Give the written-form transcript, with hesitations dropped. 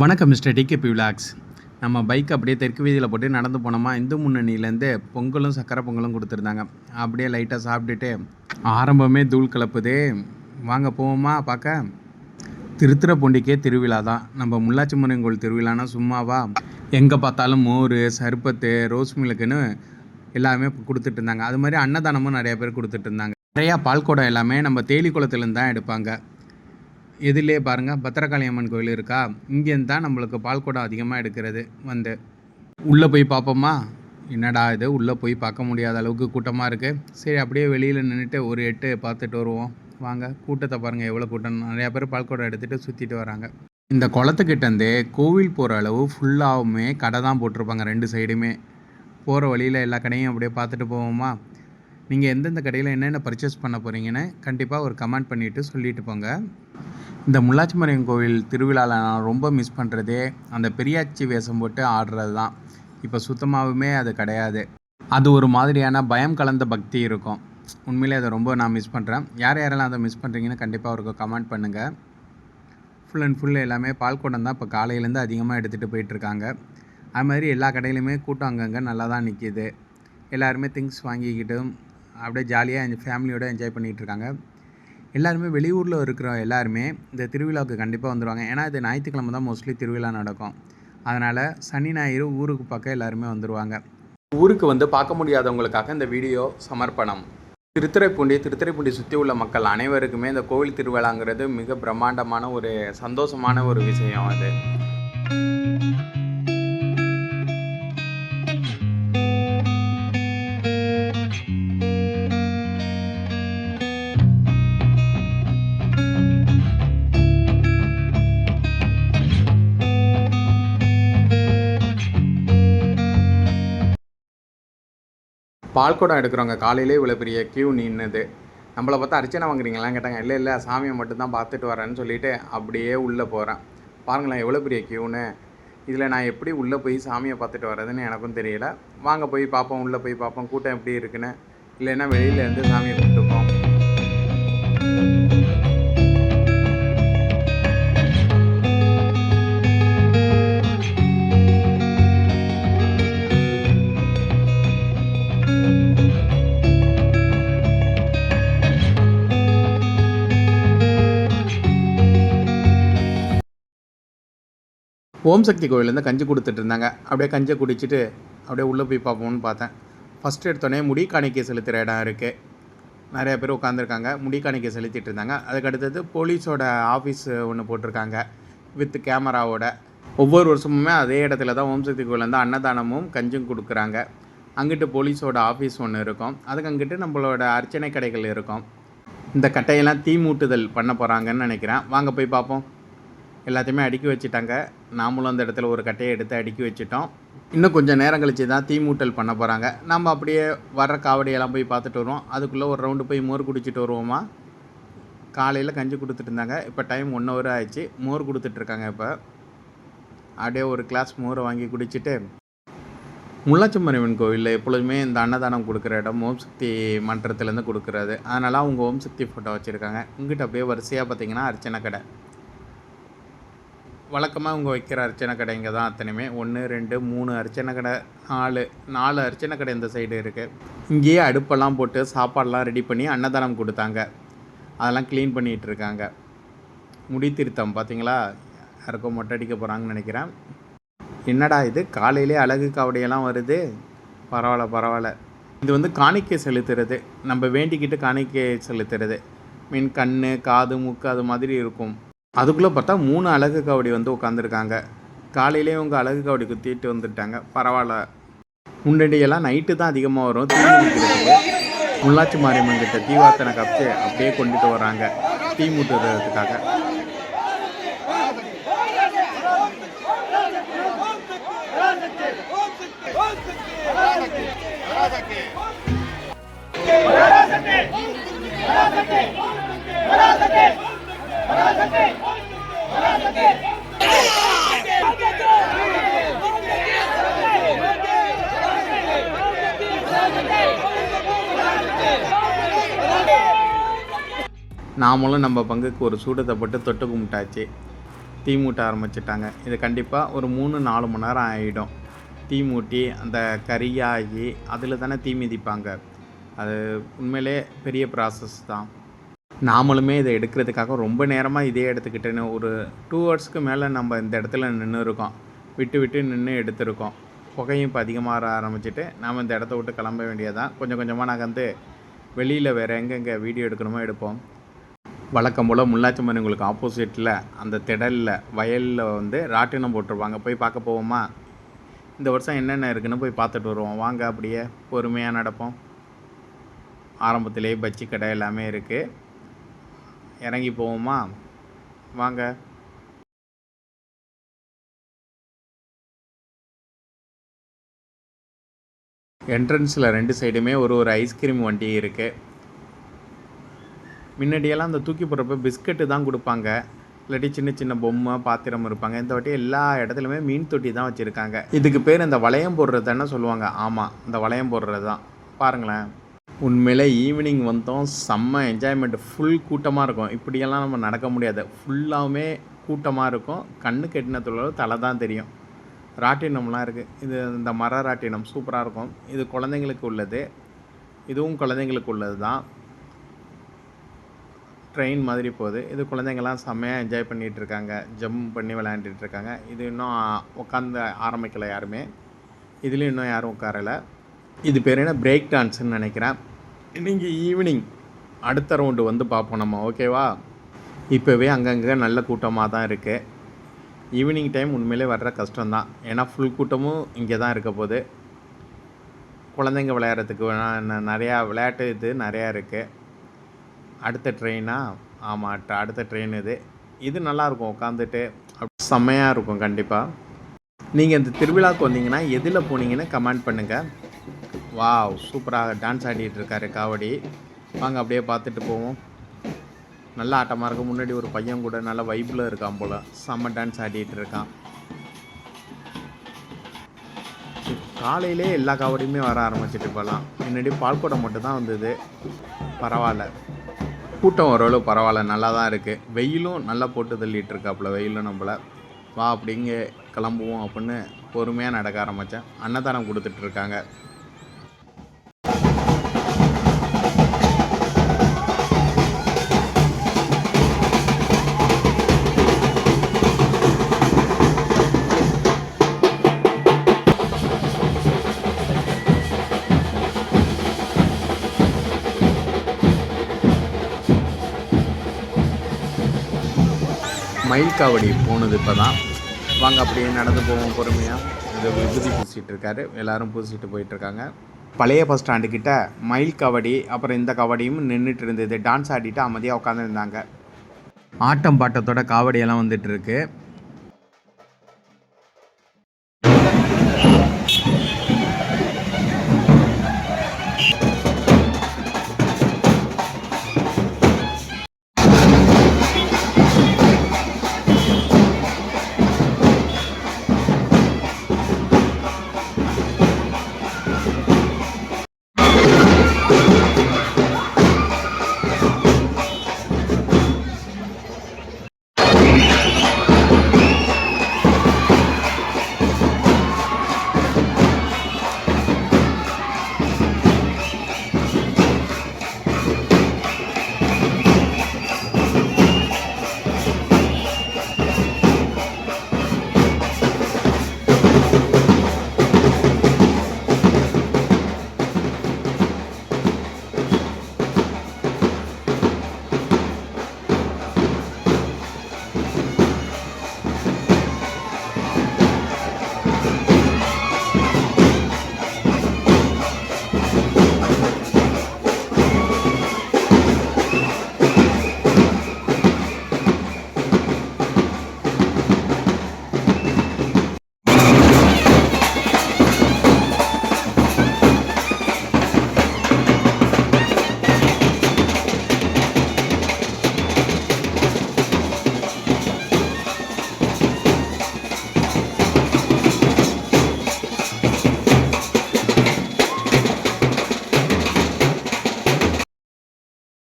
வணக்கம் mister DKP vlogs. நம்ம bike அப்படியே தெற்கு வீதியில் போட்டு நடந்து போனோமா, இந்து முன்னணியிலேருந்து பொங்கலும் சக்கரை பொங்கலும் கொடுத்துருந்தாங்க. அப்படியே லைட்டாக சாப்பிட்டுட்டு ஆரம்பமே தூள் கலப்புதே, வாங்க போவோமா பார்க்க. திருத்துறைப்பூண்டிக்கே திருவிழா தான். நம்ம முள்ளாச்சி முருகன் கோயில் திருவிழானா சும்மாவா? எங்கே பார்த்தாலும் மோர், சர்பத்து, ரோஸ் மில்க்குன்னு எல்லாமே கொடுத்துட்டு இருந்தாங்க. அது மாதிரி அன்னதானமும் நிறையா பேர் கொடுத்துட்டு இருந்தாங்க. நிறையா பால்குடம் எல்லாமே நம்ம தேலி குளத்துலேருந்து தான் எடுப்பாங்க. எதிலே பாருங்கள், பத்திரகாளி அம்மன் கோயில் இருக்கா, இங்கேருந்து தான் நம்மளுக்கு பால்குடம் அதிகமாக எடுக்கிறது. உள்ளே போய் பார்ப்போமா? என்னடா இது, உள்ளே போய் பார்க்க முடியாத அளவுக்கு கூட்டமாக இருக்குது. சரி, அப்படியே வெளியில் நின்றுட்டு ஒரு எட்டு பார்த்துட்டு வருவோம் வாங்க. கூட்டத்தை பாருங்கள், எவ்வளோ கூட்டம். நிறையா பேர் பால்குடம் எடுத்துகிட்டு சுற்றிட்டு வராங்க. இந்த குளத்துக்கிட்டேருந்து கோவில் போகிற அளவு ஃபுல்லாகவுமே கடை தான் போட்டிருப்பாங்க, ரெண்டு சைடுமே. போகிற வழியில் எல்லா கடையும் அப்படியே பார்த்துட்டு போவோமா? நீங்கள் எந்தெந்த கடையில் என்னென்ன பர்ச்சேஸ் பண்ண போகிறீங்கன்னு கண்டிப்பாக ஒரு கமெண்ட் பண்ணிவிட்டு சொல்லிட்டு போங்க. இந்த முள்ளாச்சி முருகன் கோவில் திருவிழாவில் நான் ரொம்ப மிஸ் பண்ணுறதே அந்த பெரியாச்சி வேஷம் போட்டு ஆடுறது தான். இப்போ சுத்தமாகவுமே அது கிடையாது. அது ஒரு மாதிரியான பயம் கலந்த பக்தி இருக்கும். உண்மையிலே அதை ரொம்ப நான் மிஸ் பண்ணுறேன். யாரெல்லாம் அதை மிஸ் பண்ணுறீங்கன்னு கண்டிப்பாக ஒரு கமெண்ட் பண்ணுங்கள். ஃபுல் அண்ட் ஃபுல் எல்லாமே பால்குடம் தான் இப்போ காலையிலேருந்து அதிகமாக எடுத்துகிட்டு போயிட்டுருக்காங்க. அது மாதிரி எல்லா கடையிலுமே கூட்டம் அங்கங்கே நல்லா தான் நிற்கிது. எல்லாருமே திங்ஸ் வாங்கிக்கிட்டும் அப்படியே ஜாலியாக எங்கள் ஃபேமிலியோடு என்ஜாய் பண்ணிகிட்ருக்காங்க. எல்லாருமே வெளியூரில் இருக்கிற எல்லாருமே இந்த திருவிழாவுக்கு கண்டிப்பாக வந்துடுவாங்க. ஏன்னா இது ஞாயிற்றுக்கிழமை தான் மோஸ்ட்லி திருவிழா நடக்கும். அதனால் சனி ஞாயிறு ஊருக்கு பார்க்க எல்லாருமே வந்துடுவாங்க. ஊருக்கு வந்து பார்க்க முடியாதவங்களுக்காக இந்த வீடியோ சமர்ப்பணம். திருத்துறைப்பூண்டி சுற்றி உள்ள மக்கள் அனைவருக்குமே இந்த கோவில் திருவிழாங்கிறது மிக பிரம்மாண்டமான ஒரு சந்தோஷமான ஒரு விஷயம். அது பால்குடம் எடுக்கிறவங்க காலையிலே இவ்வளோ பெரிய க்யூ நின்றுது. நம்மளை பார்த்தா அர்ச்சனை வாங்குறீங்களான்னு கேட்டாங்க. இல்லை சாமியை மட்டும்தான் பார்த்துட்டு வரேன்னு சொல்லிவிட்டு அப்படியே உள்ளே போகிறேன். பாருங்களேன் எவ்வளோ பெரிய க்யூன்னு. இதில் நான் எப்படி உள்ளே போய் சாமியை பார்த்துட்டு வர்றதுன்னு எனக்கும் தெரியல. வாங்க போய் பார்ப்போம், உள்ளே போய் பார்ப்போம் கூட்டம் எப்படி இருக்குன்னு. இல்லைன்னா வெளியிலேருந்து சாமியை கும்பிட்டுப்போம். ஓம் சக்தி கோவிலேருந்து கஞ்சி கொடுத்துட்டு இருந்தாங்க. அப்படியே கஞ்சியை குடிச்சிட்டு அப்படியே உள்ளே போய் பார்ப்போம்னு பார்த்தேன். ஃபஸ்ட்டு எடுத்தோடனே முடி காணிக்கை செலுத்துகிற இடம் இருக்குது. நிறையா பேர் உட்காந்துருக்காங்க, முடி காணிக்கை செலுத்திட்டு இருந்தாங்க. அதுக்கு அடுத்தது போலீஸோட ஆஃபீஸ் ஒன்று போட்டிருக்காங்க வித் கேமராவோட. ஒவ்வொரு வருஷமுமே அதே இடத்துல தான் ஓம் சக்தி கோவிலேருந்து அன்னதானமும் கஞ்சும் கொடுக்குறாங்க. அங்கிட்டு போலீஸோட ஆஃபீஸ் ஒன்று இருக்கும். அதுக்கு அங்கிட்டு நம்மளோட அர்ச்சனை கடைகள் இருக்கும். இந்த கட்டையெல்லாம் தீ மூட்டுதல் பண்ண போகிறாங்கன்னு நினைக்கிறேன். வாங்க போய் பார்ப்போம். எல்லாத்தையுமே அடுக்கி வச்சுட்டாங்க. நாமளும் அந்த இடத்துல ஒரு கட்டையை எடுத்து அடுக்கி வச்சுட்டோம். இன்னும் கொஞ்சம் நேரம் கழித்து தான் தீ மூட்டல் பண்ண போகிறாங்க. நம்ம அப்படியே வர்ற காவடியெல்லாம் போய் பார்த்துட்டு வருவோம். அதுக்குள்ளே ஒரு ரவுண்டு போய் மோர் குடிச்சிட்டு வருவோமா? காலையில் கஞ்சி கொடுத்துட்டு இருந்தாங்க. இப்போ டைம் 1 hour ஆயிடுச்சு. மோர் கொடுத்துட்ருக்காங்க. இப்போ அப்படியே ஒரு கிளாஸ் மோரை வாங்கி குடிச்சிட்டு முள்ளாச்சி முருகன் கோவிலில் எப்பொழுதுமே இந்த அன்னதானம் கொடுக்குற இடம் ஓம் சக்தி மன்றத்துலேருந்து கொடுக்குறது. அதனால் அவங்க ஓம் சக்தி ஃபோட்டோ வச்சுருக்காங்க. இங்கிட்ட அப்படியே வரிசையாக பார்த்திங்கன்னா அர்ச்சனை கடை. வழக்கமாக அவங்க வைக்கிற அர்ச்சனை கடைங்க தான் அத்தனையுமே. 1 2 3 அர்ச்சனை கடை, 4 அர்ச்சனை கடை இந்த சைடு இருக்குது. இங்கேயே அடுப்பெல்லாம் போட்டு சாப்பாடெலாம் ரெடி பண்ணி அன்னதானம் கொடுத்தாங்க. அதெல்லாம் க்ளீன் பண்ணிகிட்ருக்காங்க. முடி திருத்தம் பார்த்திங்களா, யாருக்கும் மொட்டை அடிக்க போகிறாங்கன்னு நினைக்கிறேன். என்னடா இது காலையிலே அழகு காவடியெல்லாம் வருது. பரவாயில்ல. இது வந்து காணிக்கை செலுத்துறது. நம்ம வேண்டிக்கிட்டு காணிக்கை செலுத்துறது. மீன் கண், காது, மூக்கு அது மாதிரி இருக்கும். அதுக்குள்ளே பார்த்தா 3 அழகு காவடி வந்து உட்காந்துருக்காங்க. காலையிலே இவங்க அழகு காவடி குத்திட்டு வந்துட்டாங்க. பரவாயில்ல. முன்னாடியெல்லாம் நைட்டு தான் அதிகமாக வரும் தீ மூட்டுறதுக்கு. முள்ளாச்சி மாரியம்மன் கிட்ட தீவார்த்தனை காப்பிச்சு அப்படியே கொண்டுட்டு வராங்க தீ மூட்டுறதுக்காக. நாமளும் நம்ம பங்குக்கு ஒரு சூடத்தை போட்டு தொட்டு கும்பிட்டாச்சு. தீ மூட்ட ஆரம்பிச்சிட்டாங்க. இது கண்டிப்பாக ஒரு 3-4 மணி நேரம் ஆகிடும். தீ மூட்டி அந்த கறியாகி அதில் தானே தீ மிதிப்பாங்க. அது உண்மையிலே பெரிய ப்ராசஸ் தான். நாமளுமே இதை எடுக்கிறதுக்காக ரொம்ப நேரமாக இதே எடுத்துக்கிட்டேன்னு ஒரு 2 ஹவர்ஸ்க்கு மேலே நம்ம இந்த இடத்துல நின்று இருக்கோம். விட்டு விட்டு நின்று எடுத்திருக்கோம். புகையும் இப்போ அதிகமாக ஆரம்பிச்சிட்டு நாம் இந்த இடத்த விட்டு கிளம்ப வேண்டியதான். கொஞ்சம் கொஞ்சமாக நகர்ந்து வெளியில் வேறு எங்கெங்கே வீடியோ எடுக்கணுமோ எடுப்போம். வழக்கம் போல் முள்ளாச்சி மருங்களுக்கு ஆப்போசிட்டில் அந்த திடலில் வயலில் வந்து ராட்டினம் போட்டிருப்பாங்க. போய் பார்க்க போவோமா? இந்த வருஷம் என்னென்ன இருக்குதுன்னு போய் பார்த்துட்டு வருவோம். வாங்க, அப்படியே பொறுமையாக நடப்போம். ஆரம்பத்திலே பஜ்ஜி கடை எல்லாமே இருக்குது. இறங்கி போவோமா? வாங்க. என்ட்ரன்ஸில் 2 சைடுமே ஒரு ஐஸ்கிரீம் வண்டி இருக்குது. முன்னாடியெல்லாம் அந்த தூக்கி போடுறப்ப பிஸ்கட்டு தான் கொடுப்பாங்க, இல்லாட்டி சின்ன சின்ன பொம்மை பாத்திரம் இருப்பாங்க. இந்த வாட்டி எல்லா இடத்துலையுமே மீன் தொட்டி தான் வச்சுருக்காங்க. இதுக்கு பேர் இந்த வளையம் போடுறது தானே சொல்லுவாங்க. ஆமாம், இந்த வளையம் போடுறது தான். பாருங்களேன், உண்மையிலே ஈவினிங் வந்தோம், செம்ம என்ஜாய்மெண்ட். ஃபுல் கூட்டமாக இருக்கும். இப்படியெல்லாம் நம்ம நடக்க முடியாது. ஃபுல்லாகவுமே கூட்டமாக இருக்கும். கண்ணு கெட்டினத்துல தலை தான் தெரியும். ராட்டினம்லாம் இருக்குது. இது இந்த மர ராட்டினம் சூப்பராக இருக்கும். இது குழந்தைங்களுக்கு உள்ளது. இதுவும் குழந்தைங்களுக்கு உள்ளது தான். ட்ரெயின் மாதிரி போகுது. இது குழந்தைங்கள்லாம் செம்மையாக என்ஜாய் பண்ணிகிட்ருக்காங்க, ஜம்ப் பண்ணி விளையாண்டுட்ருக்காங்க. இது இன்னும் உட்காந்து ஆரம்பிக்கலை யாருமே. இதுலேயும் இன்னும் யாரும் உட்காரலை. இது பேர் என்ன, பிரேக் டான்ஸுன்னு நினைக்கிறேன். இன்றைக்கி ஈவினிங் அடுத்த ரவுண்டு வந்து பார்ப்போம் நம்ம, ஓகேவா? இப்போவே அங்கங்கே நல்ல கூட்டமாக தான் இருக்குது. ஈவினிங் டைம் உண்மையிலே வர்ற கஷ்டம்தான். ஏன்னா ஃபுல் கூட்டமும் இங்கே தான் இருக்க போகுது. குழந்தைங்க விளையாடுறதுக்கு நிறையா விளையாட்டு இது நிறையா இருக்குது. அடுத்த ட்ரெயினா? ஆமாம், அடுத்த ட்ரெயின் இது. இது நல்லாயிருக்கும், உட்காந்துட்டு செம்மையாக இருக்கும். கண்டிப்பாக நீங்கள் இந்த திருவிழாவுக்கு வந்தீங்கன்னா எதில் போனீங்கன்னு கமெண்ட் பண்ணுங்கள். வாவ், சூப்பராக டான்ஸ் ஆடிட்டு இருக்காரு காவடி. வாங்க அப்படியே பார்த்துட்டு போவோம். நல்ல ஆட்டமாக இருக்கும். முன்னாடி ஒரு பையன் கூட நல்ல வைப்பில் இருக்கான் போல், செம்ம டான்ஸ் ஆடிட்டு இருக்கான். காலையிலே எல்லா காவடியுமே வர ஆரம்பிச்சிட்டு போகலாம். முன்னாடி பால்கோடம் மட்டும் தான் வந்தது. பரவாயில்ல, கூட்டம் ஓரளவு பரவாயில்ல, நல்லா தான் இருக்குது. வெயிலும் நல்லா போட்டு தள்ளிட்டு இருக்காப்புல. வெயிலும் நம்மளை வா அப்படிங்க கிளம்புவோம் அப்படின்னு பொறுமையாக நடக்க ஆரம்பித்தேன். அன்னதானம் கொடுத்துட்ருக்காங்க. மயில் காவடி போனது இப்போ தான். வாங்க அப்படியே நடந்து போவோம் பொறுமையாக. இது விபூதி பூசிகிட்டு இருக்காரு, எல்லோரும் பூசிட்டு போயிட்டுருக்காங்க. பழைய பஸ் ஸ்டாண்டுக்கிட்ட மயில் காவடி அப்புறம் இந்த காவடியும் நின்றுட்டு இருந்தது. டான்ஸ் ஆடிட்டு அமைதியாக உட்காந்துருந்தாங்க. ஆட்டம் பாட்டத்தோட காவடியெல்லாம் வந்துட்டுருக்கு.